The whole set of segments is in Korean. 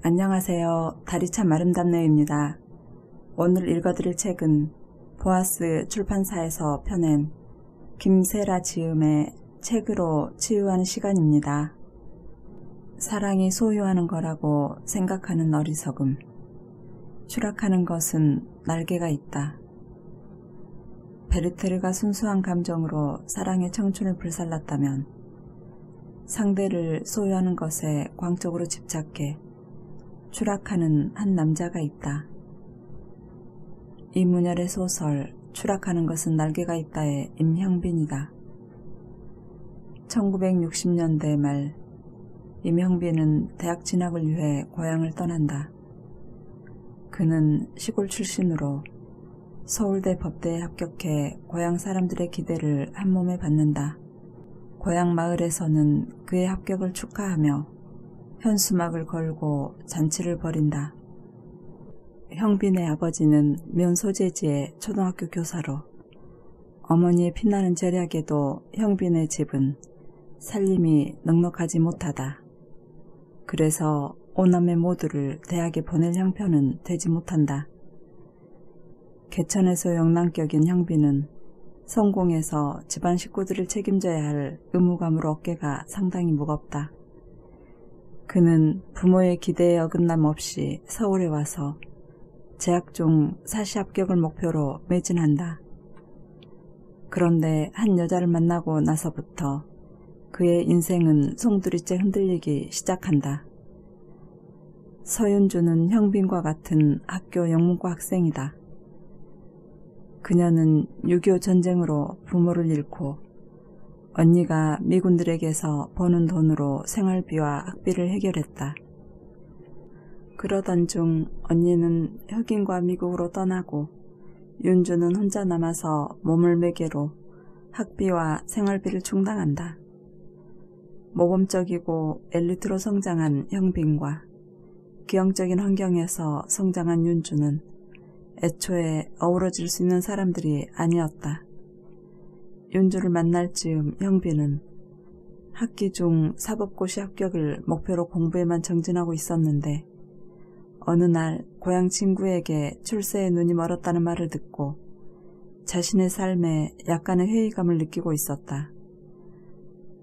안녕하세요. 달이 참 아름답네요입니다. 오늘 읽어드릴 책은 보아스 출판사에서 펴낸 김세라 지음의 책으로 치유하는 시간입니다. 사랑이 소유하는 거라고 생각하는 어리석음. 추락하는 것은 날개가 있다. 베르테르가 순수한 감정으로 사랑의 청춘을 불살랐다면 상대를 소유하는 것에 광적으로 집착해 추락하는 한 남자가 있다. 이문열의 소설 추락하는 것은 날개가 있다의 임형빈이다. 1960년대 말 임형빈은 대학 진학을 위해 고향을 떠난다. 그는 시골 출신으로 서울대 법대에 합격해 고향 사람들의 기대를 한몸에 받는다. 고향 마을에서는 그의 합격을 축하하며 현수막을 걸고 잔치를 벌인다. 형빈의 아버지는 면소재지의 초등학교 교사로 어머니의 피나는 절약에도 형빈의 집은 살림이 넉넉하지 못하다. 그래서 오남매 모두를 대학에 보낼 형편은 되지 못한다. 개천에서 영랑격인 형빈은 성공해서 집안 식구들을 책임져야 할 의무감으로 어깨가 상당히 무겁다. 그는 부모의 기대에 어긋남 없이 서울에 와서 재학 중 사시 합격을 목표로 매진한다. 그런데 한 여자를 만나고 나서부터 그의 인생은 송두리째 흔들리기 시작한다. 서윤주는 형빈과 같은 학교 영문과 학생이다. 그녀는 6.25 전쟁으로 부모를 잃고 언니가 미군들에게서 버는 돈으로 생활비와 학비를 해결했다. 그러던 중 언니는 혁인과 미국으로 떠나고 윤주는 혼자 남아서 몸을 매개로 학비와 생활비를 충당한다. 모범적이고 엘리트로 성장한 형빈과 기형적인 환경에서 성장한 윤주는 애초에 어우러질 수 있는 사람들이 아니었다. 윤주를 만날 즈음 형빈은 학기 중 사법고시 합격을 목표로 공부에만 정진하고 있었는데 어느 날 고향 친구에게 출세에 눈이 멀었다는 말을 듣고 자신의 삶에 약간의 회의감을 느끼고 있었다.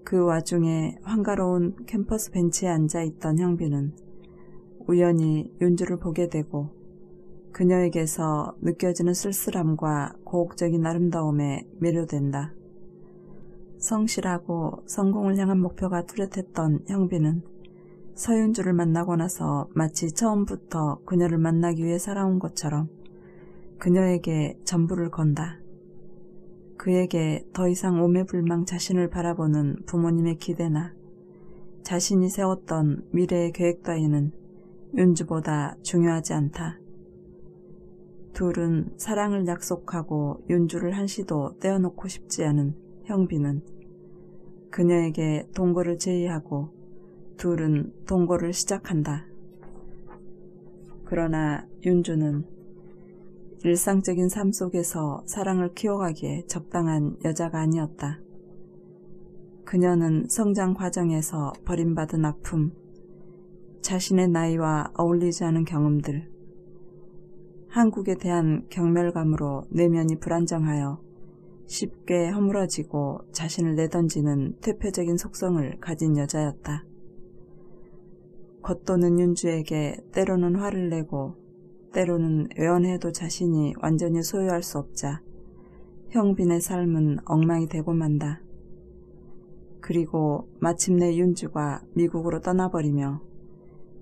그 와중에 한가로운 캠퍼스 벤치에 앉아있던 형빈은 우연히 윤주를 보게 되고 그녀에게서 느껴지는 쓸쓸함과 고혹적인 아름다움에 매료된다. 성실하고 성공을 향한 목표가 뚜렷했던 형빈은 서윤주를 만나고 나서 마치 처음부터 그녀를 만나기 위해 살아온 것처럼 그녀에게 전부를 건다. 그에게 더 이상 오매불망 자신을 바라보는 부모님의 기대나 자신이 세웠던 미래의 계획 따위는 윤주보다 중요하지 않다. 둘은 사랑을 약속하고 윤주를 한시도 떼어놓고 싶지 않은 형빈은 그녀에게 동거를 제의하고 둘은 동거를 시작한다. 그러나 윤주는 일상적인 삶 속에서 사랑을 키워가기에 적당한 여자가 아니었다. 그녀는 성장 과정에서 버림받은 아픔, 자신의 나이와 어울리지 않은 경험들, 한국에 대한 경멸감으로 내면이 불안정하여 쉽게 허물어지고 자신을 내던지는 퇴폐적인 속성을 가진 여자였다. 겉도는 윤주에게 때로는 화를 내고 때로는 외원해도 자신이 완전히 소유할 수 없자 형빈의 삶은 엉망이 되고 만다. 그리고 마침내 윤주가 미국으로 떠나버리며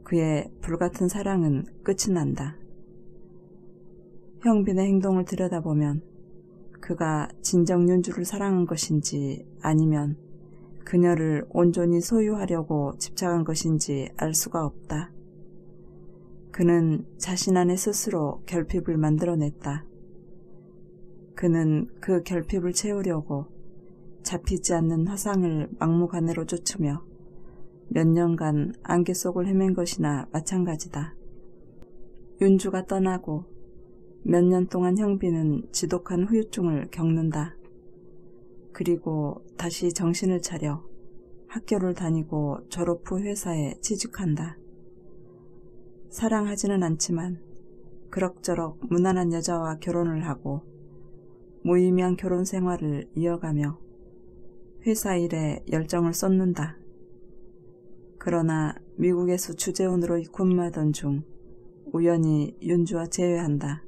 그의 불같은 사랑은 끝이 난다. 형빈의 행동을 들여다보면 그가 진정 윤주를 사랑한 것인지 아니면 그녀를 온전히 소유하려고 집착한 것인지 알 수가 없다. 그는 자신 안에 스스로 결핍을 만들어냈다. 그는 그 결핍을 채우려고 잡히지 않는 화상을 막무가내로 쫓으며 몇 년간 안개 속을 헤맨 것이나 마찬가지다. 윤주가 떠나고 몇 년 동안 형빈은 지독한 후유증을 겪는다. 그리고 다시 정신을 차려 학교를 다니고 졸업 후 회사에 취직한다. 사랑하지는 않지만 그럭저럭 무난한 여자와 결혼을 하고 무의미한 결혼 생활을 이어가며 회사 일에 열정을 쏟는다. 그러나 미국에서 주재원으로 근무하던 중 우연히 윤주와 재회한다.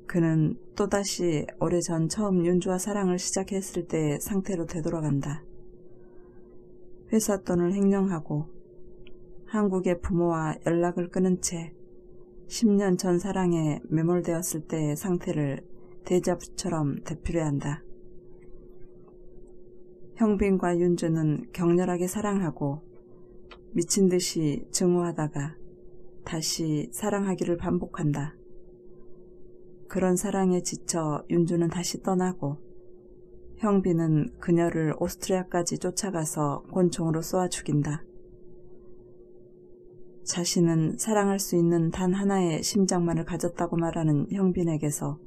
그는 또다시 오래전 처음 윤주와 사랑을 시작했을 때의 상태로 되돌아간다. 회사 돈을 횡령하고 한국의 부모와 연락을 끊은 채 10년 전 사랑에 매몰되었을 때의 상태를 데자부처럼 되풀이한다. 형빈과 윤주는 격렬하게 사랑하고 미친 듯이 증오하다가 다시 사랑하기를 반복한다. 그런 사랑에 지쳐 윤주는 다시 떠나고 형빈은 그녀를 오스트리아까지 쫓아가서 권총으로 쏘아 죽인다. 자신은 사랑할 수 있는 단 하나의 심장만을 가졌다고 말하는 형빈에게서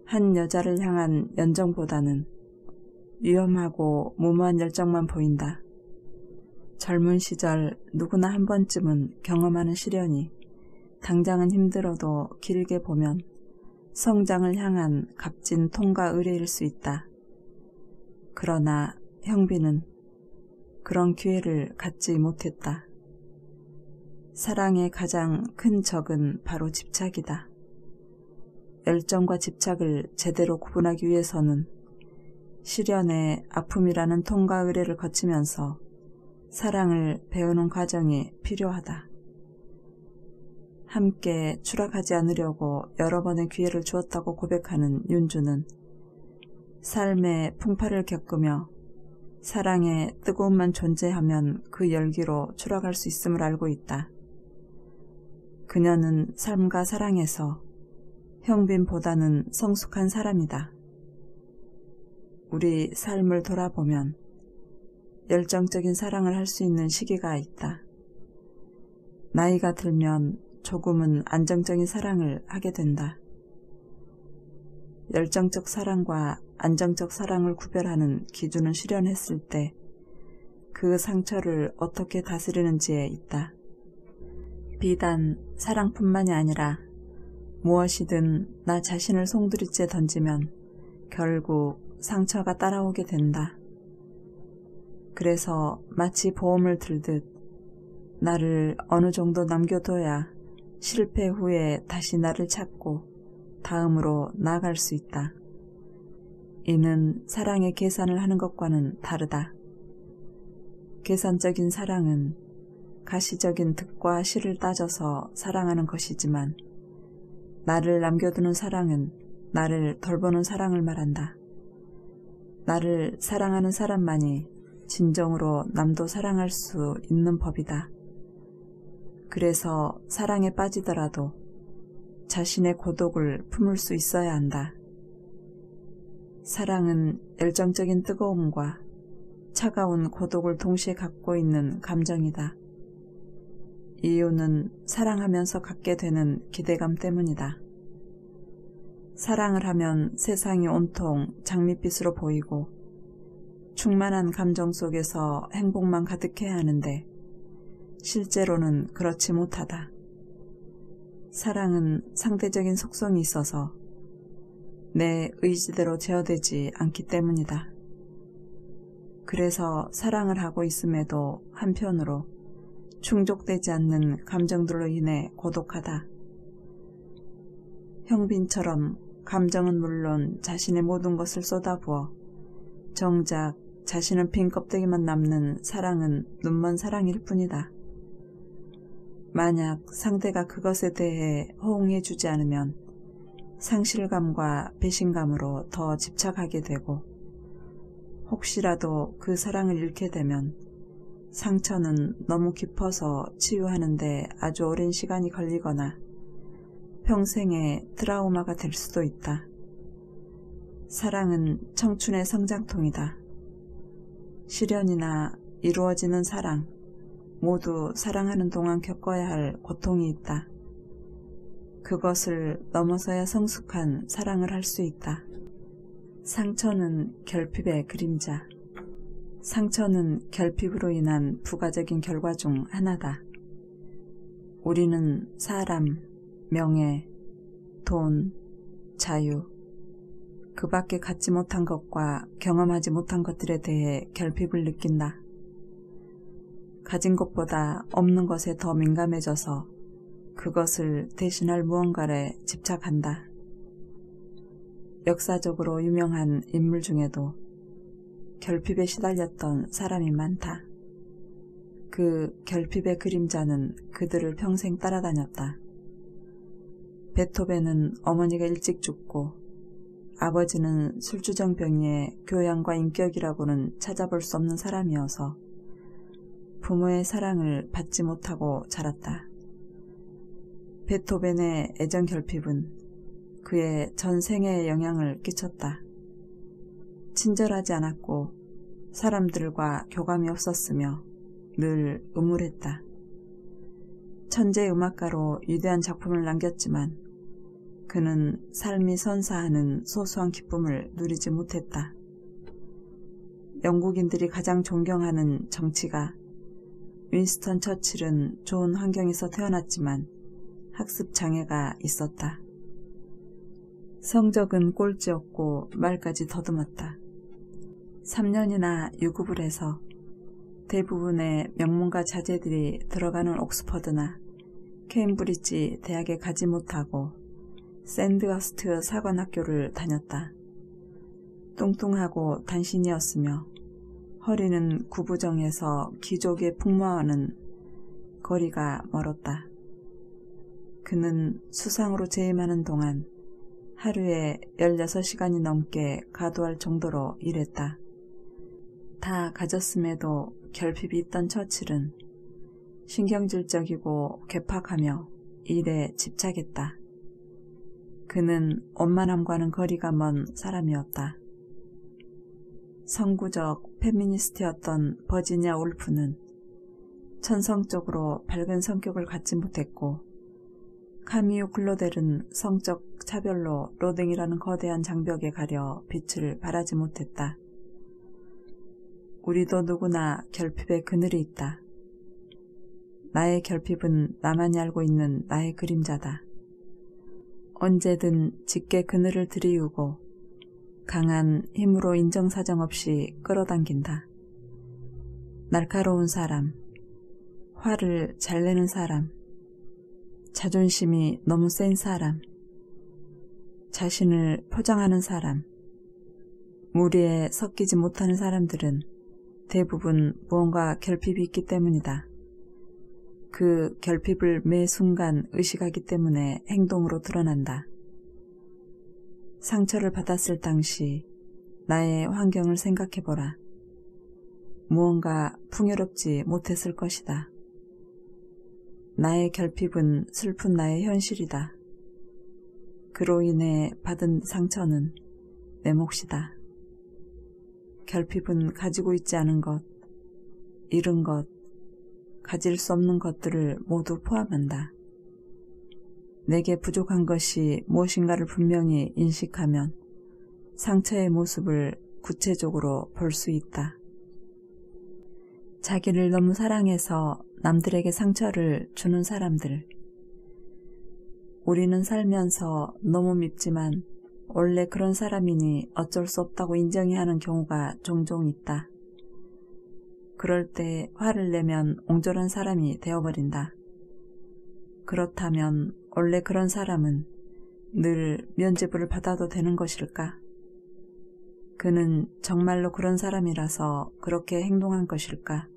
한 여자를 향한 연정보다는 위험하고 무모한 열정만 보인다. 젊은 시절 누구나 한 번쯤은 경험하는 시련이 당장은 힘들어도 길게 보면 성장을 향한 값진 통과 의례일 수 있다. 그러나 형빈은 그런 기회를 갖지 못했다. 사랑의 가장 큰 적은 바로 집착이다. 열정과 집착을 제대로 구분하기 위해서는 시련의 아픔이라는 통과 의례를 거치면서 사랑을 배우는 과정이 필요하다. 함께 추락하지 않으려고 여러 번의 기회를 주었다고 고백하는 윤주는 삶의 풍파를 겪으며 사랑의 뜨거움만 존재하면 그 열기로 추락할 수 있음을 알고 있다. 그녀는 삶과 사랑에서 형빈보다는 성숙한 사람이다. 우리 삶을 돌아보면 열정적인 사랑을 할 수 있는 시기가 있다. 나이가 들면 조금은 안정적인 사랑을 하게 된다. 열정적 사랑과 안정적 사랑을 구별하는 기준을 실현했을 때 그 상처를 어떻게 다스리는지에 있다. 비단 사랑뿐만이 아니라 무엇이든 나 자신을 송두리째 던지면 결국 상처가 따라오게 된다. 그래서 마치 보험을 들듯 나를 어느 정도 남겨둬야 실패 후에 다시 나를 찾고 다음으로 나아갈 수 있다. 이는 사랑의 계산을 하는 것과는 다르다. 계산적인 사랑은 가시적인 득과 실을 따져서 사랑하는 것이지만 나를 남겨두는 사랑은 나를 돌보는 사랑을 말한다. 나를 사랑하는 사람만이 진정으로 남도 사랑할 수 있는 법이다. 그래서 사랑에 빠지더라도 자신의 고독을 품을 수 있어야 한다. 사랑은 열정적인 뜨거움과 차가운 고독을 동시에 갖고 있는 감정이다. 이유는 사랑하면서 갖게 되는 기대감 때문이다. 사랑을 하면 세상이 온통 장밋빛으로 보이고 충만한 감정 속에서 행복만 가득해야 하는데 실제로는 그렇지 못하다. 사랑은 상대적인 속성이 있어서 내 의지대로 제어되지 않기 때문이다. 그래서 사랑을 하고 있음에도 한편으로 충족되지 않는 감정들로 인해 고독하다. 형빈처럼 감정은 물론 자신의 모든 것을 쏟아부어 정작 자신은 빈 껍데기만 남는 사랑은 눈먼 사랑일 뿐이다. 만약 상대가 그것에 대해 호응해주지 않으면 상실감과 배신감으로 더 집착하게 되고 혹시라도 그 사랑을 잃게 되면 상처는 너무 깊어서 치유하는데 아주 오랜 시간이 걸리거나 평생의 트라우마가 될 수도 있다. 사랑은 청춘의 성장통이다. 시련이나 이루어지는 사랑, 모두 사랑하는 동안 겪어야 할 고통이 있다. 그것을 넘어서야 성숙한 사랑을 할 수 있다. 상처는 결핍의 그림자. 상처는 결핍으로 인한 부가적인 결과 중 하나다. 우리는 사람, 명예, 돈, 자유, 그 밖에 갖지 못한 것과 경험하지 못한 것들에 대해 결핍을 느낀다. 가진 것보다 없는 것에 더 민감해져서 그것을 대신할 무언가에 집착한다. 역사적으로 유명한 인물 중에도 결핍에 시달렸던 사람이 많다. 그 결핍의 그림자는 그들을 평생 따라다녔다. 베토벤은 어머니가 일찍 죽고 아버지는 술주정병의 교양과 인격이라고는 찾아볼 수 없는 사람이어서 부모의 사랑을 받지 못하고 자랐다. 베토벤의 애정 결핍은 그의 전 생애에 영향을 끼쳤다. 친절하지 않았고 사람들과 교감이 없었으며 늘 음울했다. 천재 음악가로 위대한 작품을 남겼지만 그는 삶이 선사하는 소소한 기쁨을 누리지 못했다. 영국인들이 가장 존경하는 정치가 윈스턴 처칠은 좋은 환경에서 태어났지만 학습 장애가 있었다. 성적은 꼴찌였고 말까지 더듬었다. 3년이나 유급을 해서 대부분의 명문가 자제들이 들어가는 옥스퍼드나 케임브리지 대학에 가지 못하고 샌드허스트 사관학교를 다녔다. 뚱뚱하고 단신이었으며 허리는 구부정해서 귀족의 풍마와는 거리가 멀었다. 그는 수상으로 재임하는 동안 하루에 16시간이 넘게 가도할 정도로 일했다. 다 가졌음에도 결핍이 있던 처칠은 신경질적이고 괴팍하며 일에 집착했다. 그는 원만함과는 거리가 먼 사람이었다. 선구적 페미니스트였던 버지니아 울프는 천성적으로 밝은 성격을 갖지 못했고 카미유 클로델은 성적 차별로 로댕이라는 거대한 장벽에 가려 빛을 발하지 못했다. 우리도 누구나 결핍의 그늘이 있다. 나의 결핍은 나만이 알고 있는 나의 그림자다. 언제든 짙게 그늘을 들이우고 강한 힘으로 인정사정 없이 끌어당긴다. 날카로운 사람, 화를 잘 내는 사람, 자존심이 너무 센 사람, 자신을 포장하는 사람, 무리에 섞이지 못하는 사람들은 대부분 무언가 결핍이 있기 때문이다. 그 결핍을 매 순간 의식하기 때문에 행동으로 드러난다. 상처를 받았을 당시 나의 환경을 생각해보라. 무언가 풍요롭지 못했을 것이다. 나의 결핍은 슬픈 나의 현실이다. 그로 인해 받은 상처는 내 몫이다. 결핍은 가지고 있지 않은 것, 잃은 것, 가질 수 없는 것들을 모두 포함한다. 내게 부족한 것이 무엇인가를 분명히 인식하면 상처의 모습을 구체적으로 볼 수 있다. 자기를 너무 사랑해서 남들에게 상처를 주는 사람들. 우리는 살면서 너무 밉지만 원래 그런 사람이니 어쩔 수 없다고 인정해야 하는 경우가 종종 있다. 그럴 때 화를 내면 옹졸한 사람이 되어버린다. 그렇다면 원래 그런 사람은 늘 면죄부를 받아도 되는 것일까? 그는 정말로 그런 사람이라서 그렇게 행동한 것일까?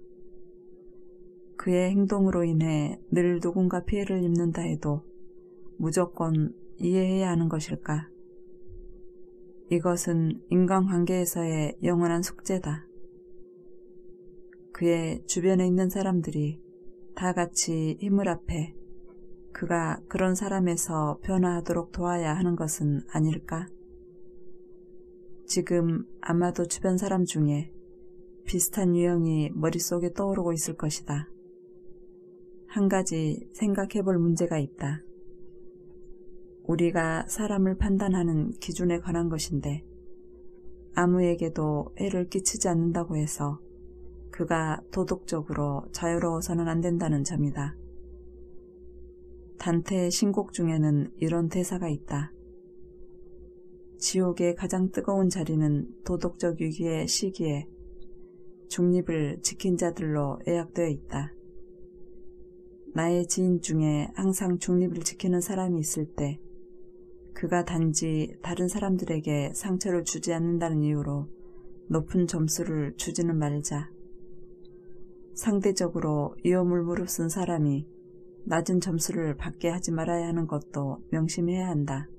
그의 행동으로 인해 늘 누군가 피해를 입는다 해도 무조건 이해해야 하는 것일까? 이것은 인간관계에서의 영원한 숙제다. 그의 주변에 있는 사람들이 다 같이 힘을 합해 그가 그런 사람에서 변화하도록 도와야 하는 것은 아닐까? 지금 아마도 주변 사람 중에 비슷한 유형이 머릿속에 떠오르고 있을 것이다. 한 가지 생각해 볼 문제가 있다. 우리가 사람을 판단하는 기준에 관한 것인데 아무에게도 해를 끼치지 않는다고 해서 그가 도덕적으로 자유로워서는 안 된다는 점이다. 단테의 신곡 중에는 이런 대사가 있다. 지옥의 가장 뜨거운 자리는 도덕적 위기의 시기에 중립을 지킨 자들로 예약되어 있다. 나의 지인 중에 항상 중립을 지키는 사람이 있을 때 그가 단지 다른 사람들에게 상처를 주지 않는다는 이유로 높은 점수를 주지는 말자. 상대적으로 위험을 무릅쓴 사람이 낮은 점수를 받게 하지 말아야 하는 것도 명심해야 한다.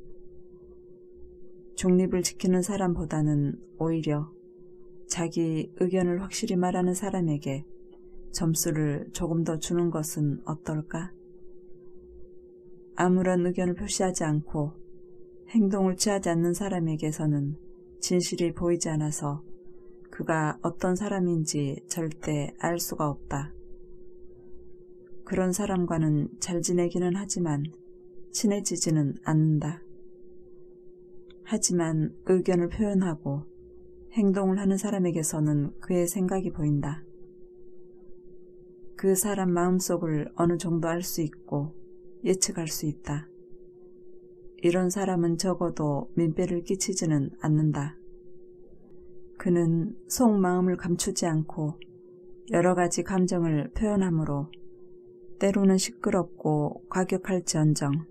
중립을 지키는 사람보다는 오히려 자기 의견을 확실히 말하는 사람에게 점수를 조금 더 주는 것은 어떨까? 아무런 의견을 표시하지 않고 행동을 취하지 않는 사람에게서는 진실이 보이지 않아서 그가 어떤 사람인지 절대 알 수가 없다. 그런 사람과는 잘 지내기는 하지만 친해지지는 않는다. 하지만 의견을 표현하고 행동을 하는 사람에게서는 그의 생각이 보인다. 그 사람 마음속을 어느 정도 알 수 있고 예측할 수 있다. 이런 사람은 적어도 민폐를 끼치지는 않는다. 그는 속마음을 감추지 않고 여러 가지 감정을 표현하므로 때로는 시끄럽고 과격할지언정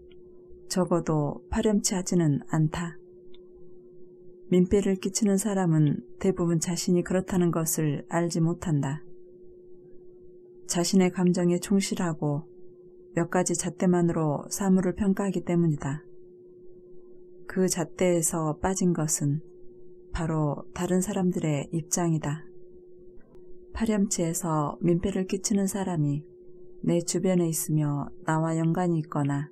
적어도 파렴치하지는 않다. 민폐를 끼치는 사람은 대부분 자신이 그렇다는 것을 알지 못한다. 자신의 감정에 충실하고 몇 가지 잣대만으로 사물을 평가하기 때문이다. 그 잣대에서 빠진 것은 바로 다른 사람들의 입장이다. 파렴치해서 민폐를 끼치는 사람이 내 주변에 있으며 나와 연관이 있거나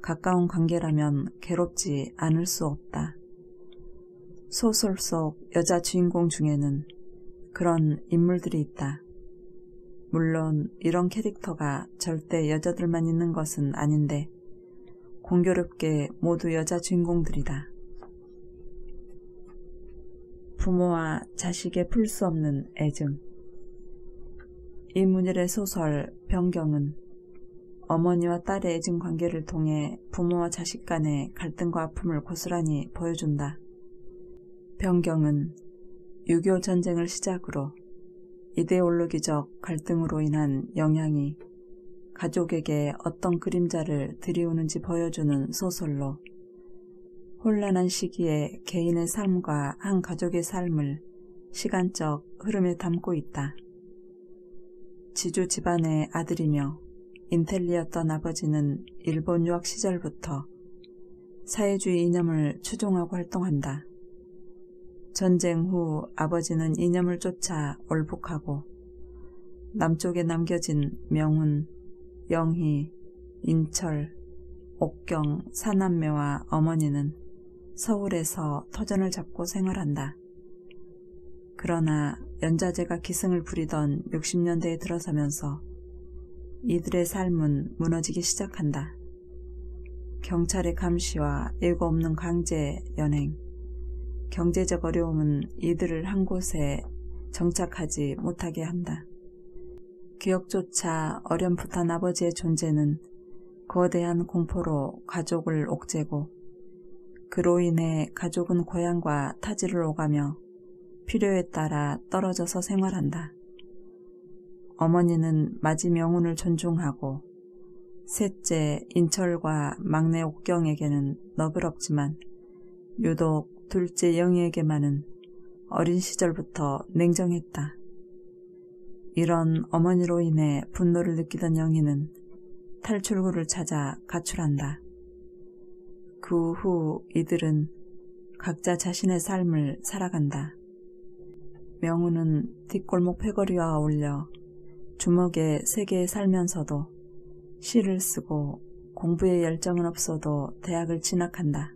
가까운 관계라면 괴롭지 않을 수 없다. 소설 속 여자 주인공 중에는 그런 인물들이 있다. 물론 이런 캐릭터가 절대 여자들만 있는 것은 아닌데 공교롭게 모두 여자 주인공들이다. 부모와 자식의 풀 수 없는 애증. 이문열의 소설 변경은 어머니와 딸의 애증 관계를 통해 부모와 자식 간의 갈등과 아픔을 고스란히 보여준다. 변경은 6.25 전쟁을 시작으로 이데올로기적 갈등으로 인한 영향이 가족에게 어떤 그림자를 들이우는지 보여주는 소설로 혼란한 시기에 개인의 삶과 한 가족의 삶을 시간적 흐름에 담고 있다. 지주 집안의 아들이며 인텔리였던 아버지는 일본 유학 시절부터 사회주의 이념을 추종하고 활동한다. 전쟁 후 아버지는 이념을 쫓아 올북하고 남쪽에 남겨진 명훈, 영희, 인철, 옥경, 사남매와 어머니는 서울에서 터전을 잡고 생활한다. 그러나 연좌제가 기승을 부리던 60년대에 들어서면서 이들의 삶은 무너지기 시작한다. 경찰의 감시와 예고 없는 강제 연행, 경제적 어려움은 이들을 한 곳에 정착하지 못하게 한다. 기억조차 어렴풋한 아버지의 존재는 거대한 공포로 가족을 옥죄고 그로 인해 가족은 고향과 타지를 오가며 필요에 따라 떨어져서 생활한다. 어머니는 맏이 명훈을 존중하고 셋째 인철과 막내 옥경에게는 너그럽지만 유독 둘째 영희에게만은 어린 시절부터 냉정했다. 이런 어머니로 인해 분노를 느끼던 영희는 탈출구를 찾아 가출한다. 그 후 이들은 각자 자신의 삶을 살아간다. 명훈은 뒷골목 패거리와 어울려 주먹에 세계에 살면서도 시를 쓰고 공부에 열정은 없어도 대학을 진학한다.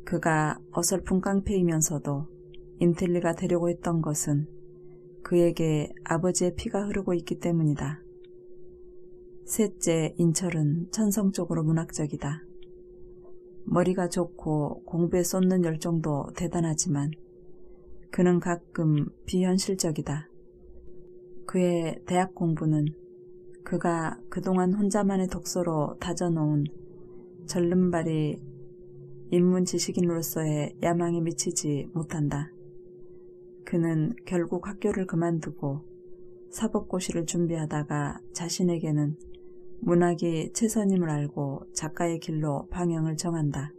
그가 어설픈 깡패이면서도 인텔리가 되려고 했던 것은 그에게 아버지의 피가 흐르고 있기 때문이다. 셋째 인철은 천성적으로 문학적이다. 머리가 좋고 공부에 쏟는 열정도 대단하지만 그는 가끔 비현실적이다. 그의 대학 공부는 그가 그동안 혼자만의 독서로 다져놓은 절름발이 인문 지식인으로서의 야망에 미치지 못한다. 그는 결국 학교를 그만두고 사법고시를 준비하다가 자신에게는 문학이 최선임을 알고 작가의 길로 방향을 정한다.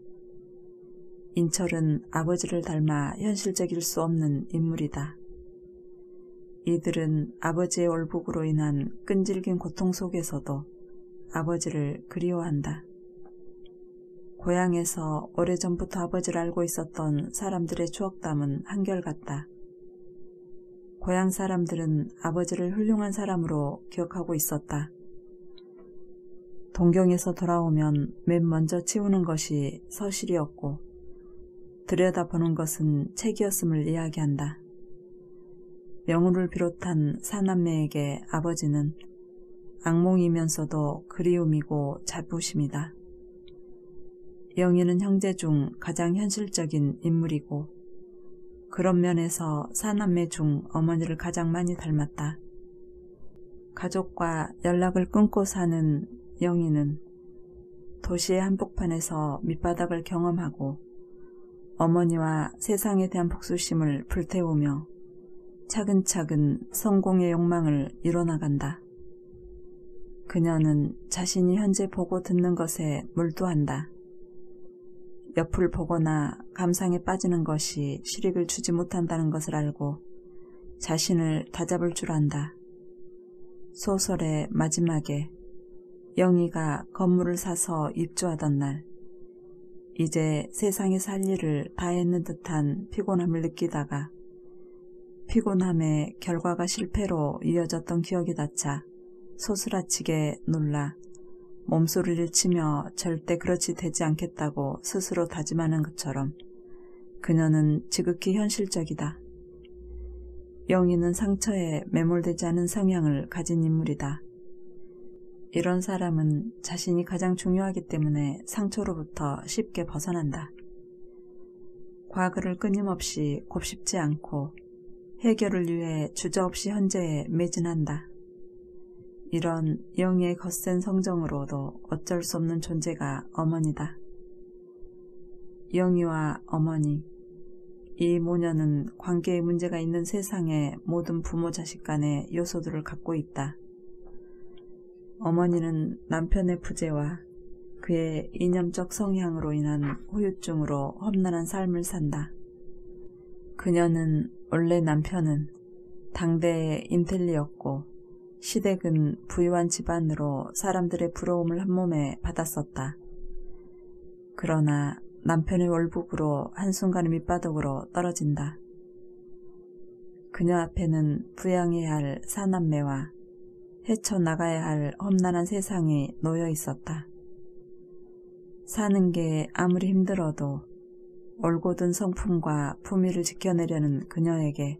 인철은 아버지를 닮아 현실적일 수 없는 인물이다. 이들은 아버지의 올북으로 인한 끈질긴 고통 속에서도 아버지를 그리워한다. 고향에서 오래전부터 아버지를 알고 있었던 사람들의 추억담은 한결같다. 고향 사람들은 아버지를 훌륭한 사람으로 기억하고 있었다. 동경에서 돌아오면 맨 먼저 치우는 것이 서실이었고 들여다보는 것은 책이었음을 이야기한다. 명우를 비롯한 사남매에게 아버지는 악몽이면서도 그리움이고 자부심이다. 영희는 형제 중 가장 현실적인 인물이고 그런 면에서 사남매 중 어머니를 가장 많이 닮았다. 가족과 연락을 끊고 사는 영희는 도시의 한복판에서 밑바닥을 경험하고 어머니와 세상에 대한 복수심을 불태우며 차근차근 성공의 욕망을 이뤄나간다. 그녀는 자신이 현재 보고 듣는 것에 몰두한다. 옆을 보거나 감상에 빠지는 것이 실익을 주지 못한다는 것을 알고 자신을 다잡을 줄 안다. 소설의 마지막에 영희가 건물을 사서 입주하던 날, 이제 세상에서 할 일을 다 했는 듯한 피곤함을 느끼다가 피곤함의 결과가 실패로 이어졌던 기억이 닿자 소스라치게 놀라 몸소리를 치며 절대 그렇지 되지 않겠다고 스스로 다짐하는 것처럼 그녀는 지극히 현실적이다. 영희는 상처에 매몰되지 않은 성향을 가진 인물이다. 이런 사람은 자신이 가장 중요하기 때문에 상처로부터 쉽게 벗어난다. 과거를 끊임없이 곱씹지 않고 해결을 위해 주저없이 현재에 매진한다. 이런 영희의 거센 성정으로도 어쩔 수 없는 존재가 어머니다. 영희와 어머니, 이 모녀는 관계에 문제가 있는 세상의 모든 부모 자식 간의 요소들을 갖고 있다. 어머니는 남편의 부재와 그의 이념적 성향으로 인한 후유증으로 험난한 삶을 산다. 그녀는 원래 남편은 당대의 인텔리였고 시댁은 부유한 집안으로 사람들의 부러움을 한몸에 받았었다. 그러나 남편의 월북으로 한순간에 밑바닥으로 떨어진다. 그녀 앞에는 부양해야 할 사남매와 헤쳐나가야 할 험난한 세상이 놓여 있었다. 사는 게 아무리 힘들어도 올곧은 성품과 품위를 지켜내려는 그녀에게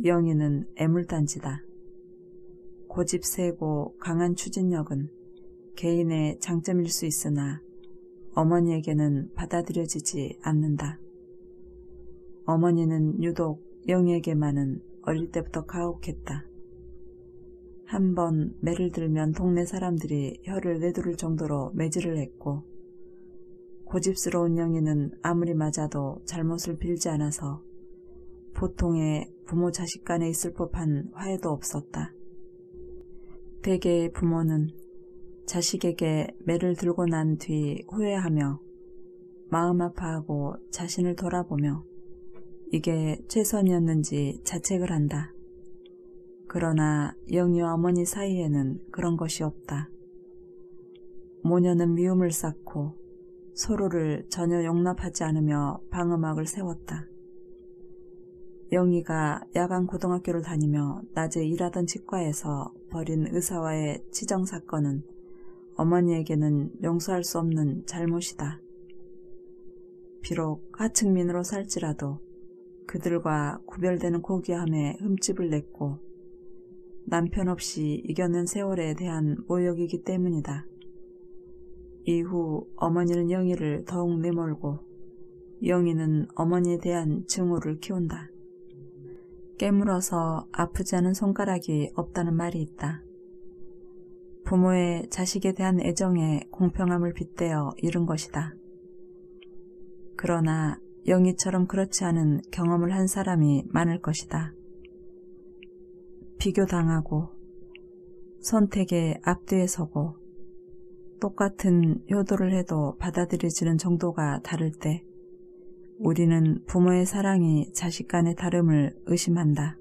영희는 애물단지다. 고집세고 강한 추진력은 개인의 장점일 수 있으나 어머니에게는 받아들여지지 않는다. 어머니는 유독 영희에게만은 어릴 때부터 가혹했다. 한번 매를 들면 동네 사람들이 혀를 내두를 정도로 매질을 했고 고집스러운 영희는 아무리 맞아도 잘못을 빌지 않아서 보통의 부모 자식 간에 있을 법한 화해도 없었다. 대개의 부모는 자식에게 매를 들고 난 뒤 후회하며 마음 아파하고 자신을 돌아보며 이게 최선이었는지 자책을 한다. 그러나 영희와 어머니 사이에는 그런 것이 없다. 모녀는 미움을 쌓고 서로를 전혀 용납하지 않으며 방음막을 세웠다. 영희가 야간 고등학교를 다니며 낮에 일하던 치과에서 벌인 의사와의 치정사건은 어머니에게는 용서할 수 없는 잘못이다. 비록 하층민으로 살지라도 그들과 구별되는 고귀함에 흠집을 냈고 남편 없이 이겨낸 세월에 대한 모욕이기 때문이다. 이후 어머니는 영희를 더욱 내몰고 영희는 어머니에 대한 증오를 키운다. 깨물어서 아프지 않은 손가락이 없다는 말이 있다. 부모의 자식에 대한 애정의 공평함을 빗대어 이룬 것이다. 그러나 영희처럼 그렇지 않은 경험을 한 사람이 많을 것이다. 비교당하고 선택의 앞뒤에 서고 똑같은 효도를 해도 받아들여지는 정도가 다를 때 우리는 부모의 사랑이 자식 간의 다름을 의심한다.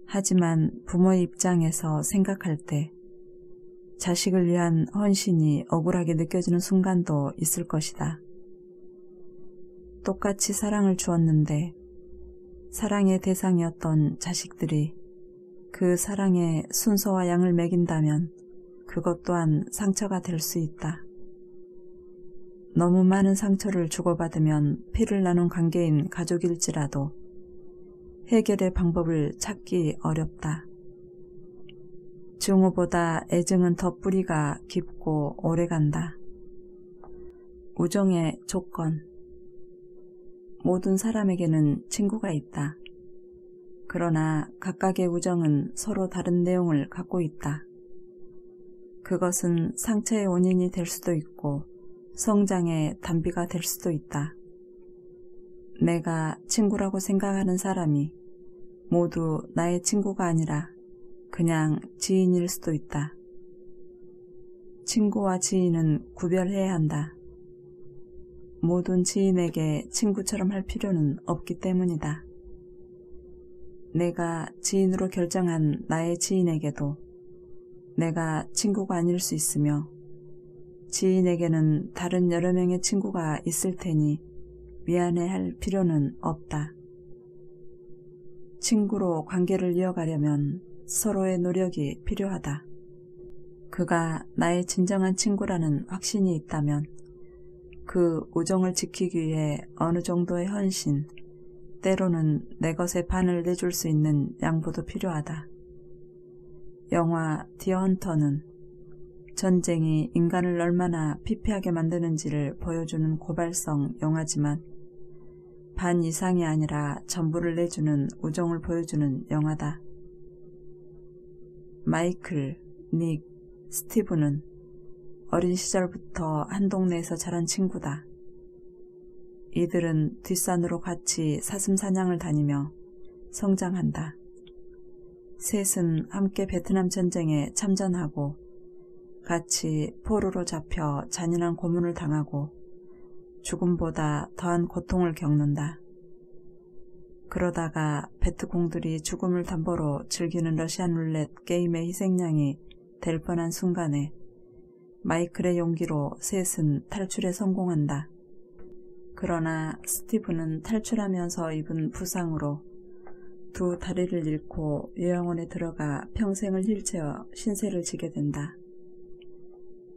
하지만 부모의 입장에서 생각할 때 자식을 위한 헌신이 억울하게 느껴지는 순간도 있을 것이다. 똑같이 사랑을 주었는데 사랑의 대상이었던 자식들이 그 사랑의 순서와 양을 매긴다면 그것 또한 상처가 될 수 있다. 너무 많은 상처를 주고받으면 피를 나눈 관계인 가족일지라도 해결의 방법을 찾기 어렵다. 증오보다 애증은 더 뿌리가 깊고 오래간다. 우정의 조건. 모든 사람에게는 친구가 있다. 그러나 각각의 우정은 서로 다른 내용을 갖고 있다. 그것은 상처의 원인이 될 수도 있고 성장의 단비가 될 수도 있다. 내가 친구라고 생각하는 사람이 모두 나의 친구가 아니라 그냥 지인일 수도 있다. 친구와 지인은 구별해야 한다. 모든 지인에게 친구처럼 할 필요는 없기 때문이다. 내가 지인으로 결정한 나의 지인에게도 내가 친구가 아닐 수 있으며 지인에게는 다른 여러 명의 친구가 있을 테니 미안해할 필요는 없다. 친구로 관계를 이어가려면 서로의 노력이 필요하다. 그가 나의 진정한 친구라는 확신이 있다면 그 우정을 지키기 위해 어느 정도의 헌신, 때로는 내 것의 반을 내줄 수 있는 양보도 필요하다. 영화 디어 헌터는 전쟁이 인간을 얼마나 피폐하게 만드는지를 보여주는 고발성 영화지만 반 이상이 아니라 전부를 내주는 우정을 보여주는 영화다. 마이클, 닉, 스티브는 어린 시절부터 한 동네에서 자란 친구다. 이들은 뒷산으로 같이 사슴사냥을 다니며 성장한다. 셋은 함께 베트남 전쟁에 참전하고 같이 포로로 잡혀 잔인한 고문을 당하고 죽음보다 더한 고통을 겪는다. 그러다가 베트공들이 죽음을 담보로 즐기는 러시안 룰렛 게임의 희생양이 될 뻔한 순간에 마이클의 용기로 셋은 탈출에 성공한다. 그러나 스티브는 탈출하면서 입은 부상으로 두 다리를 잃고 요양원에 들어가 평생을 휠체어 신세를 지게 된다.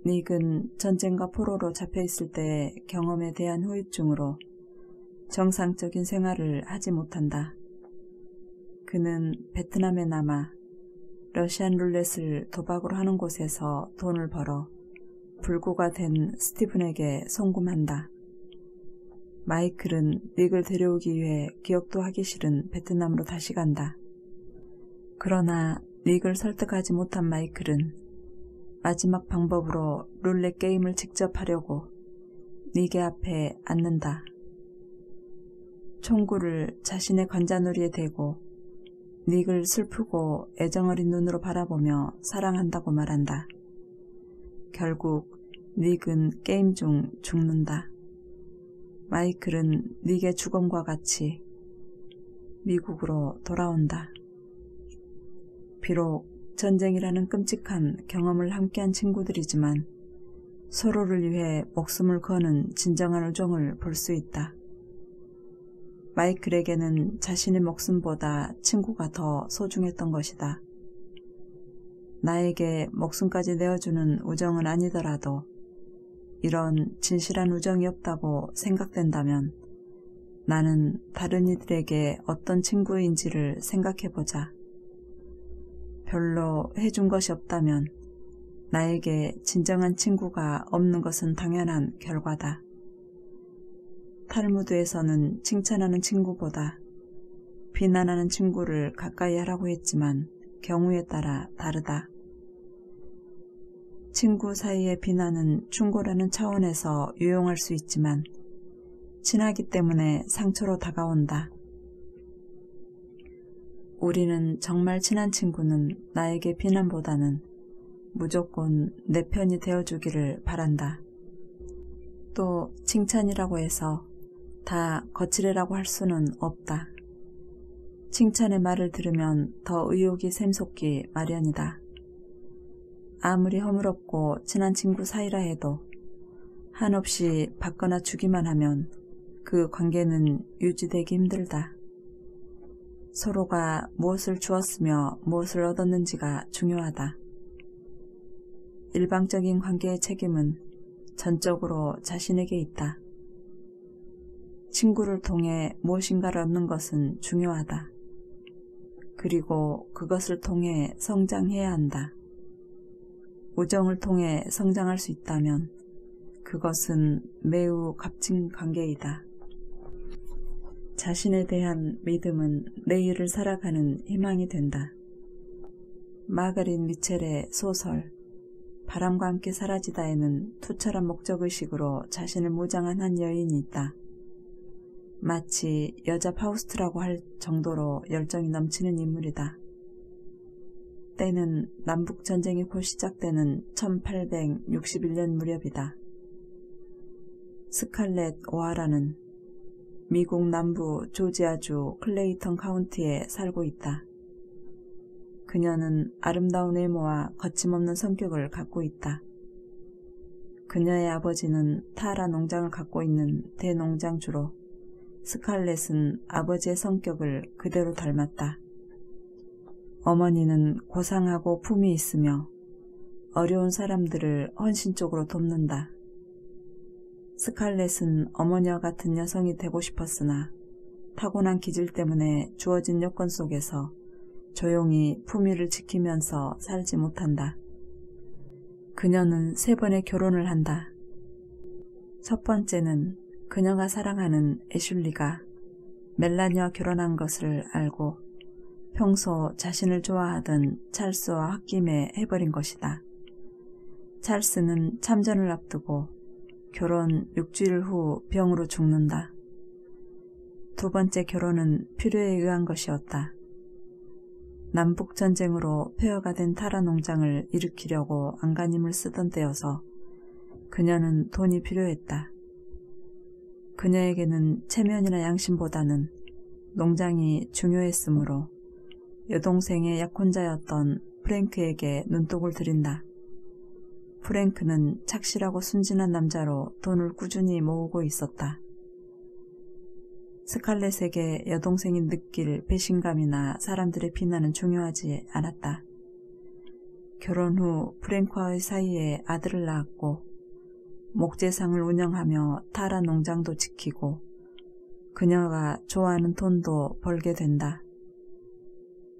닉은 전쟁과 포로로 잡혀있을 때의 경험에 대한 후유증으로 정상적인 생활을 하지 못한다. 그는 베트남에 남아 러시안 룰렛을 도박으로 하는 곳에서 돈을 벌어 불구가 된 스티븐에게 송금한다. 마이클은 닉을 데려오기 위해 기억도 하기 싫은 베트남으로 다시 간다. 그러나 닉을 설득하지 못한 마이클은 마지막 방법으로 룰렛 게임을 직접 하려고 닉의 앞에 앉는다. 총구를 자신의 관자놀이에 대고 닉을 슬프고 애정어린 눈으로 바라보며 사랑한다고 말한다. 결국 닉은 게임 중 죽는다. 마이클은 닉의 죽음과 같이 미국으로 돌아온다. 비록 전쟁이라는 끔찍한 경험을 함께한 친구들이지만 서로를 위해 목숨을 거는 진정한 우정을 볼 수 있다. 마이클에게는 자신의 목숨보다 친구가 더 소중했던 것이다. 나에게 목숨까지 내어주는 우정은 아니더라도 이런 진실한 우정이 없다고 생각된다면 나는 다른 이들에게 어떤 친구인지를 생각해보자. 별로 해준 것이 없다면 나에게 진정한 친구가 없는 것은 당연한 결과다. 탈무드에서는 칭찬하는 친구보다 비난하는 친구를 가까이 하라고 했지만 경우에 따라 다르다. 친구 사이의 비난은 충고라는 차원에서 유용할 수 있지만 친하기 때문에 상처로 다가온다. 우리는 정말 친한 친구는 나에게 비난보다는 무조건 내 편이 되어주기를 바란다. 또 칭찬이라고 해서 다 거칠애라고 할 수는 없다. 칭찬의 말을 들으면 더 의욕이 샘솟기 마련이다. 아무리 허물없고 친한 친구 사이라 해도 한없이 받거나 주기만 하면 그 관계는 유지되기 힘들다. 서로가 무엇을 주었으며 무엇을 얻었는지가 중요하다. 일방적인 관계의 책임은 전적으로 자신에게 있다. 친구를 통해 무엇인가를 얻는 것은 중요하다. 그리고 그것을 통해 성장해야 한다. 우정을 통해 성장할 수 있다면 그것은 매우 값진 관계이다. 자신에 대한 믿음은 내일을 살아가는 희망이 된다. 마가린 미첼의 소설 바람과 함께 사라지다에는 투철한 목적의식으로 자신을 무장한 한 여인이 있다. 마치 여자 파우스트라고 할 정도로 열정이 넘치는 인물이다. 때는 남북전쟁이 곧 시작되는 1861년 무렵이다. 스칼렛 오하라는 미국 남부 조지아주 클레이턴 카운티에 살고 있다. 그녀는 아름다운 외모와 거침없는 성격을 갖고 있다. 그녀의 아버지는 타라 농장을 갖고 있는 대농장주로 스칼렛은 아버지의 성격을 그대로 닮았다. 어머니는 고상하고 품이 있으며 어려운 사람들을 헌신적으로 돕는다. 스칼렛은 어머니와 같은 여성이 되고 싶었으나 타고난 기질 때문에 주어진 여건 속에서 조용히 품위를 지키면서 살지 못한다. 그녀는 3번의 결혼을 한다. 첫 번째는 그녀가 사랑하는 애슐리가 멜라니와 결혼한 것을 알고 평소 자신을 좋아하던 찰스와 홧김에 해버린 것이다. 찰스는 참전을 앞두고 결혼 6주일 후 병으로 죽는다. 두 번째 결혼은 필요에 의한 것이었다. 남북전쟁으로 폐허가 된 타라 농장을 일으키려고 안간힘을 쓰던 때여서 그녀는 돈이 필요했다. 그녀에게는 체면이나 양심보다는 농장이 중요했으므로 여동생의 약혼자였던 프랭크에게 눈독을 들인다. 프랭크는 착실하고 순진한 남자로 돈을 꾸준히 모으고 있었다. 스칼렛에게 여동생이 느낄 배신감이나 사람들의 비난은 중요하지 않았다. 결혼 후 프랭크와의 사이에 아들을 낳았고 목재상을 운영하며 타라 농장도 지키고 그녀가 좋아하는 돈도 벌게 된다.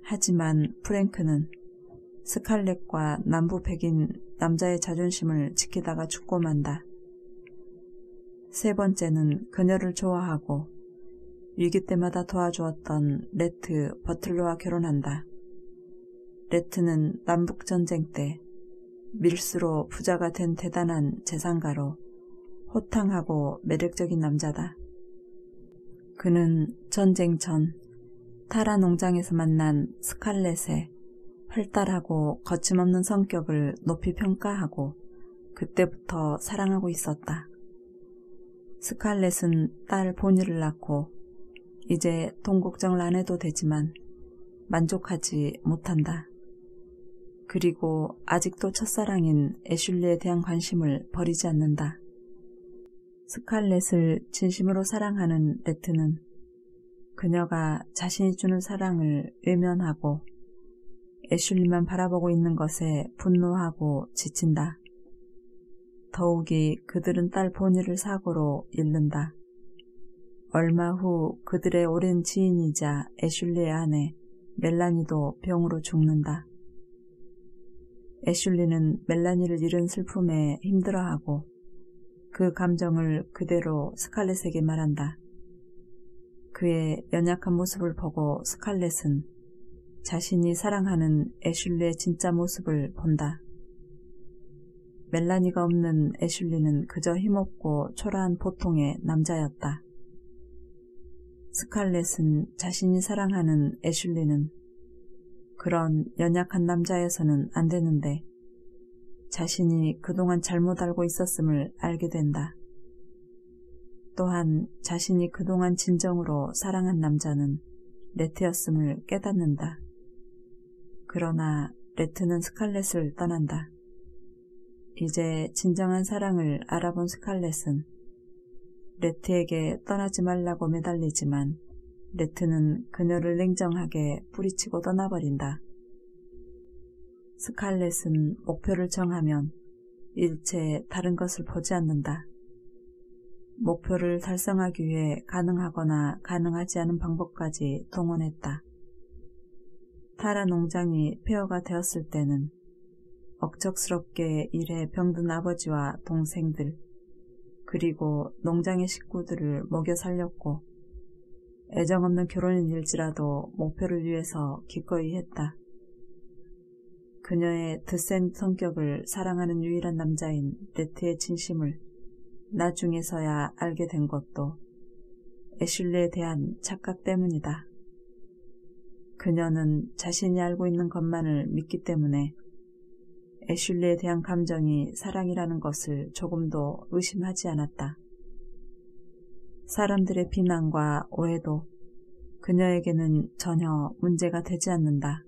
하지만 프랭크는 스칼렛과 남부백인 남자의 자존심을 지키다가 죽고 만다. 세 번째는 그녀를 좋아하고 위기 때마다 도와주었던 레트 버틀러와 결혼한다. 레트는 남북전쟁 때 밀수로 부자가 된 대단한 재산가로 호탕하고 매력적인 남자다. 그는 전쟁 전 타라 농장에서 만난 스칼렛의 활달하고 거침없는 성격을 높이 평가하고 그때부터 사랑하고 있었다. 스칼렛은 딸 보니를 낳고 이제 돈 걱정을 안 해도 되지만 만족하지 못한다. 그리고 아직도 첫사랑인 애슐리에 대한 관심을 버리지 않는다. 스칼렛을 진심으로 사랑하는 레트는 그녀가 자신이 주는 사랑을 외면하고 애슐리만 바라보고 있는 것에 분노하고 지친다. 더욱이 그들은 딸 보니를 사고로 잃는다. 얼마 후 그들의 오랜 지인이자 애슐리의 아내 멜라니도 병으로 죽는다. 애슐리는 멜라니를 잃은 슬픔에 힘들어하고 그 감정을 그대로 스칼렛에게 말한다. 그의 연약한 모습을 보고 스칼렛은 자신이 사랑하는 애슐리의 진짜 모습을 본다. 멜라니가 없는 애슐리는 그저 힘없고 초라한 보통의 남자였다. 스칼렛은 자신이 사랑하는 애슐리는 그런 연약한 남자여서는 안 되는데 자신이 그동안 잘못 알고 있었음을 알게 된다. 또한 자신이 그동안 진정으로 사랑한 남자는 레트였음을 깨닫는다. 그러나 레트는 스칼렛을 떠난다. 이제 진정한 사랑을 알아본 스칼렛은 레트에게 떠나지 말라고 매달리지만 레트는 그녀를 냉정하게 뿌리치고 떠나버린다. 스칼렛은 목표를 정하면 일체 다른 것을 보지 않는다. 목표를 달성하기 위해 가능하거나 가능하지 않은 방법까지 동원했다. 타라 농장이 폐허가 되었을 때는 억척스럽게 일에 병든 아버지와 동생들 그리고 농장의 식구들을 먹여 살렸고 애정없는 결혼인일지라도 목표를 위해서 기꺼이 했다. 그녀의 드센 성격을 사랑하는 유일한 남자인 레트의 진심을 나중에서야 알게 된 것도 애슐리에 대한 착각 때문이다. 그녀는 자신이 알고 있는 것만을 믿기 때문에 애슐리에 대한 감정이 사랑이라는 것을 조금도 의심하지 않았다. 사람들의 비난과 오해도 그녀에게는 전혀 문제가 되지 않는다.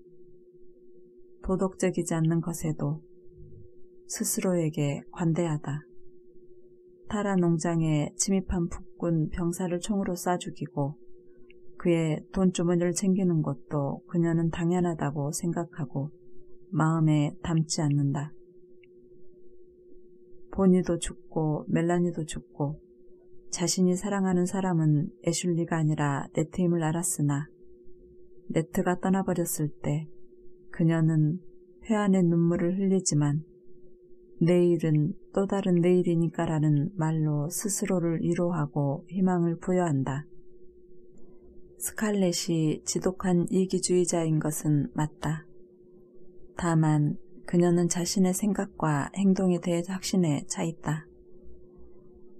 도덕적이지 않는 것에도 스스로에게 관대하다. 타라 농장에 침입한 북군 병사를 총으로 쏴 죽이고 그의 돈주머니를 챙기는 것도 그녀는 당연하다고 생각하고 마음에 담지 않는다. 보니도 죽고 멜라니도 죽고 자신이 사랑하는 사람은 애슐리가 아니라 레트임을 알았으나 레트가 떠나버렸을 때 그녀는 회한의 눈물을 흘리지만 내일은 또 다른 내일이니까라는 말로 스스로를 위로하고 희망을 부여한다. 스칼렛이 지독한 이기주의자인 것은 맞다. 다만 그녀는 자신의 생각과 행동에 대해 확신에 차 있다.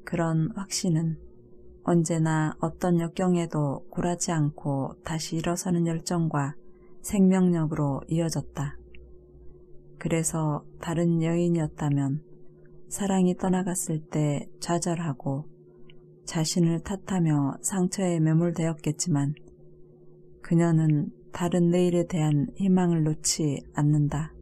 그런 확신은 언제나 어떤 역경에도 굴하지 않고 다시 일어서는 열정과 생명력으로 이어졌다. 그래서 다른 여인이었다면 사랑이 떠나갔을 때 좌절하고 자신을 탓하며 상처에 매몰되었겠지만 그녀는 다른 내일에 대한 희망을 놓지 않는다.